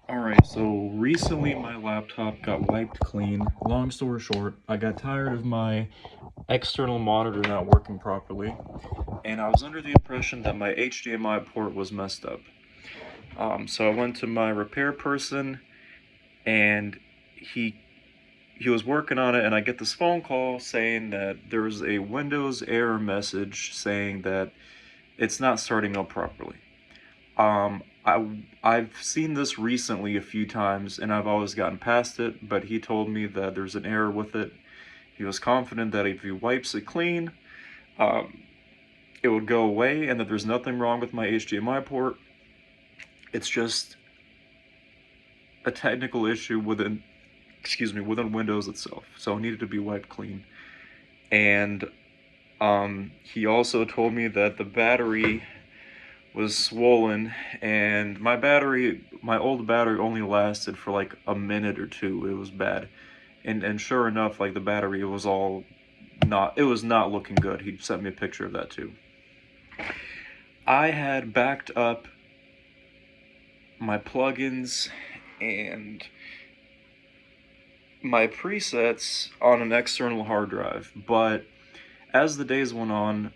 Alright, so recently my laptop got wiped clean. Long story short, I got tired of my external monitor not working properly, and I was under the impression that my HDMI port was messed up. So I went to my repair person, and he he was working on it, and I get this phone call saying that there's a Windows error message saying that it's not starting up properly. I've seen this recently a few times, and I've always gotten past it, but he told me that there's an error with it. He was confident that if he wipes it clean, um, it would go away, and that there's nothing wrong with my HDMI port. It's just a technical issue within Windows itself, so it needed to be wiped clean. And he also told me that the battery was swollen, and my old battery only lasted for like a minute or two. It was bad. And sure enough, like the battery it was not looking good. He sent me a picture of that too. I had backed up my plugins and my presets on an external hard drive, but as the days went on,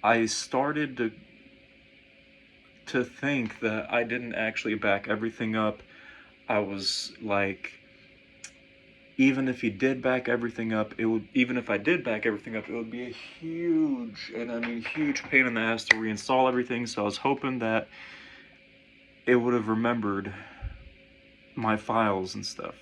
I started to think that I didn't actually back everything up. I was like, even if he did back everything up, even if I did back everything up, it would be a huge, and I mean huge pain in the ass to reinstall everything. So I was hoping that it would have remembered my files and stuff.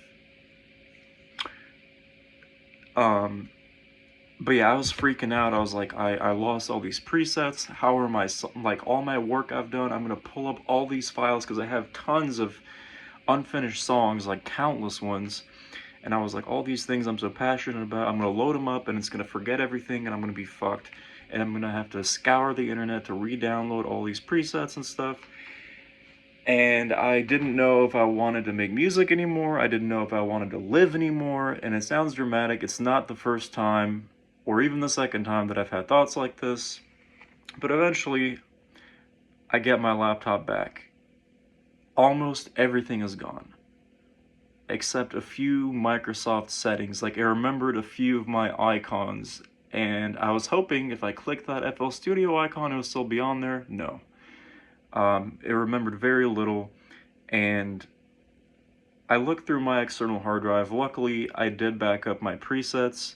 But yeah, I was freaking out. I was like, I lost all these presets. How are like all my work I've done? I'm gonna pull up all these files because I have tons of unfinished songs, like countless ones. And I was like, all these things I'm so passionate about, I'm gonna load them up and it's gonna forget everything and I'm gonna be fucked. And I'm gonna have to scour the internet to re-download all these presets and stuff. And I didn't know if I wanted to make music anymore. I didn't know if I wanted to live anymore. And it sounds dramatic. It's not the first time or even the second time that I've had thoughts like this. But eventually, I get my laptop back. Almost everything is gone, except a few Microsoft settings. Like, it remembered a few of my icons, and I was hoping if I clicked that FL Studio icon, it would still be on there. No. It remembered very little, and I looked through my external hard drive. Luckily, I did back up my presets.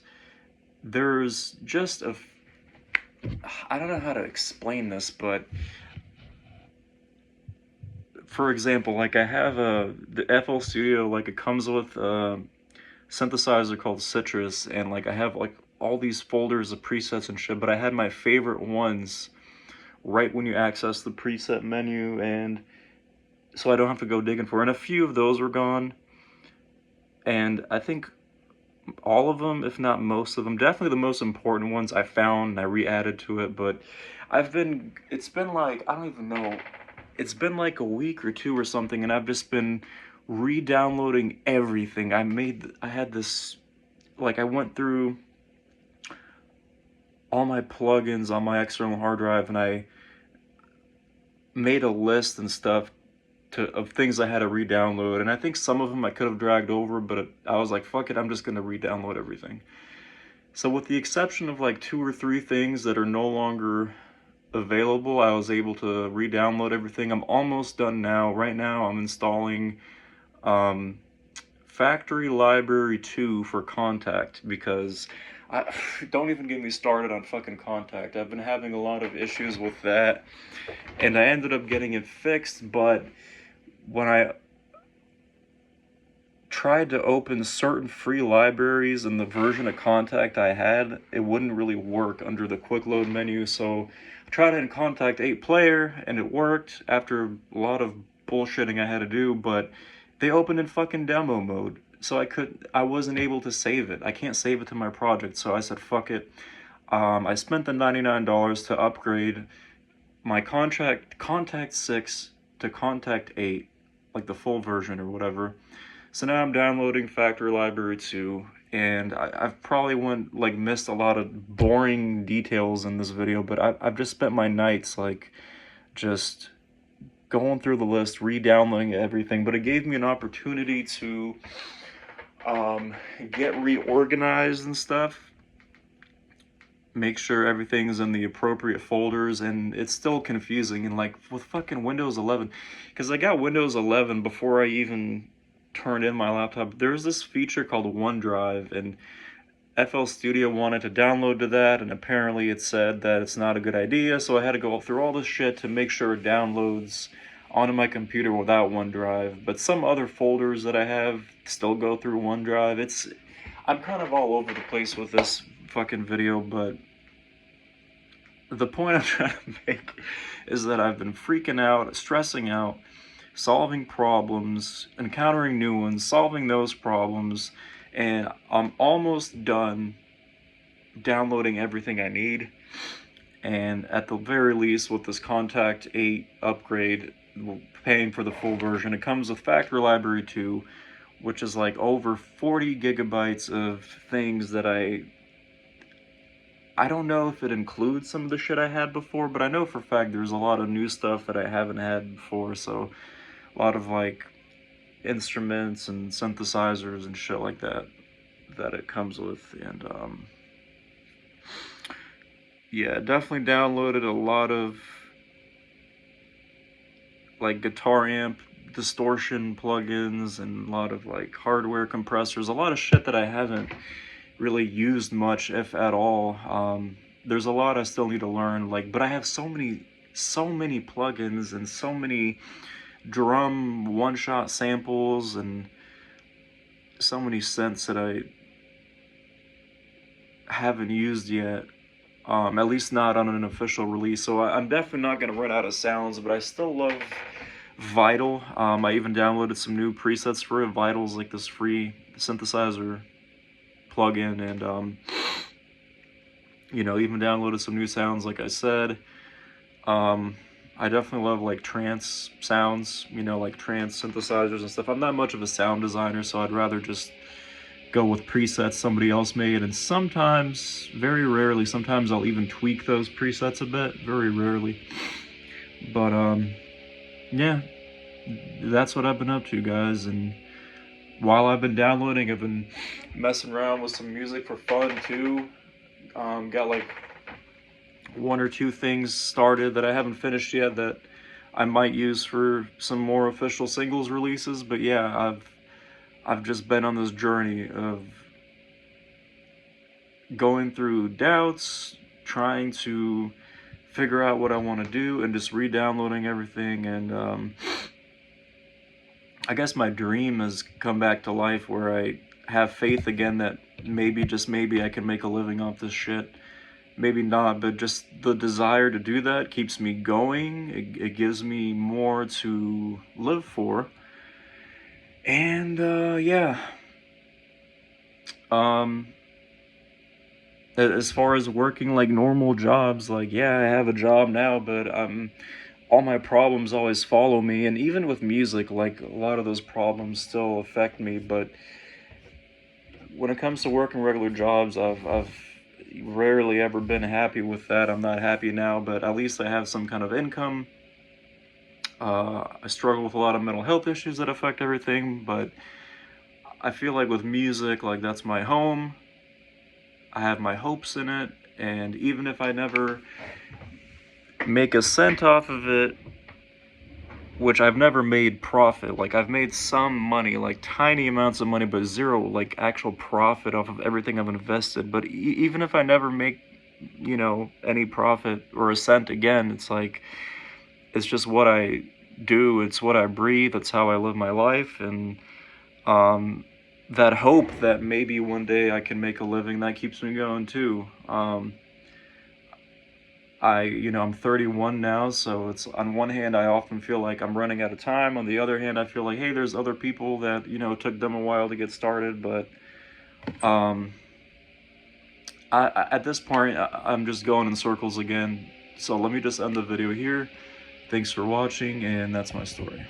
There's just I don't know how to explain this, but for example, like I have the FL Studio, like it comes with a synthesizer called Citrus, and like I have like all these folders of presets and shit, but I had my favorite ones right when you access the preset menu, and so I don't have to go digging for it. And a few of those were gone, and I think all of them, if not most of them, definitely the most important ones I found and I re-added to it. But it's been like, I don't even know, it's been like a week or two or something, and I've just been re-downloading everything. I had this, like I went through all my plugins on my external hard drive, and I made a list and stuff of things I had to re-download, and I think some of them I could have dragged over, but I was like, fuck it, I'm just gonna re-download everything. So with the exception of like 2 or 3 things that are no longer available, I was able to re-download everything. I'm almost done now. Right now I'm installing um, Factory Library 2 for Contact, because don't even get me started on fucking Contact. I've been having a lot of issues with that, and I ended up getting it fixed, but when I tried to open certain free libraries in the version of Contact I had, it wouldn't really work under the quick load menu. So I tried it in Contact 8 Player, and it worked after a lot of bullshitting I had to do, but they opened in fucking demo mode. So I wasn't able to save it. I can't save it to my project, so I said fuck it. I spent the $99 to upgrade my Contact 6 to Contact 8, like the full version or whatever. So now I'm downloading Factory Library 2, and I've probably missed a lot of boring details in this video, but I've just spent my nights like just going through the list, re-downloading everything, but it gave me an opportunity to get reorganized and stuff, make sure everything's in the appropriate folders, and it's still confusing. And like with fucking Windows 11, because I got Windows 11 before I even turned in my laptop, there's this feature called OneDrive, and FL Studio wanted to download to that, and apparently it said that it's not a good idea, so I had to go through all this shit to make sure it downloads onto my computer without OneDrive. But some other folders that I have still go through OneDrive. I'm kind of all over the place with this fucking video, but the point I'm trying to make is that I've been freaking out, stressing out, solving problems, encountering new ones, solving those problems, and I'm almost done downloading everything I need. And at the very least, with this Contact 8 upgrade, paying for the full version, it comes with Factory Library 2, which is like over 40 gigabytes of things that I don't know if it includes some of the shit I had before, but I know for a fact there's a lot of new stuff that I haven't had before, so a lot of like instruments and synthesizers and shit like that it comes with. And yeah, definitely downloaded a lot of like guitar amp distortion plugins and a lot of like hardware compressors, a lot of shit that I haven't really used much, if at all. There's a lot I still need to learn, like, but I have so many plugins and so many drum one-shot samples and so many synths that I haven't used yet, at least not on an official release. So I'm definitely not going to run out of sounds, but I still love Vital. I even downloaded some new presets for it. Vital's like this free synthesizer plugin, and you know, even downloaded some new sounds, like I said. I definitely love like trance sounds, you know, like trance synthesizers and stuff. I'm not much of a sound designer, so I'd rather just go with presets somebody else made, and sometimes, very rarely, sometimes I'll even tweak those presets a bit, very rarely. But yeah, that's what I've been up to, guys. And while I've been downloading, I've been messing around with some music for fun too. Got like one or two things started that I haven't finished yet that I might use for some more official singles releases. But yeah, I've just been on this journey of going through doubts, trying to figure out what I want to do, and just re-downloading everything. And I guess my dream has come back to life, where I have faith again that maybe, just maybe, I can make a living off this shit. Maybe not, but just the desire to do that keeps me going. It gives me more to live for. And yeah. As far as working like normal jobs, like, yeah, I have a job now, but all my problems always follow me. And even with music, like, a lot of those problems still affect me. But when it comes to working regular jobs, I've rarely ever been happy with that. I'm not happy now, but at least I have some kind of income. I struggle with a lot of mental health issues that affect everything, but I feel like with music, like, that's my home. I have my hopes in it, and even if I never make a cent off of it, which I've never made profit, like, I've made some money, like tiny amounts of money, but zero like actual profit off of everything I've invested. But even if I never make, you know, any profit or a cent again, it's like, it's just what I do, it's what I breathe, it's how I live my life. And that hope that maybe one day I can make a living, that keeps me going too. I'm 31 now, so it's, on one hand, I often feel like I'm running out of time. On the other hand, I feel like, hey, there's other people that, you know, it took them a while to get started. But at this point, I'm just going in circles again. So let me just end the video here. Thanks for watching, and that's my story.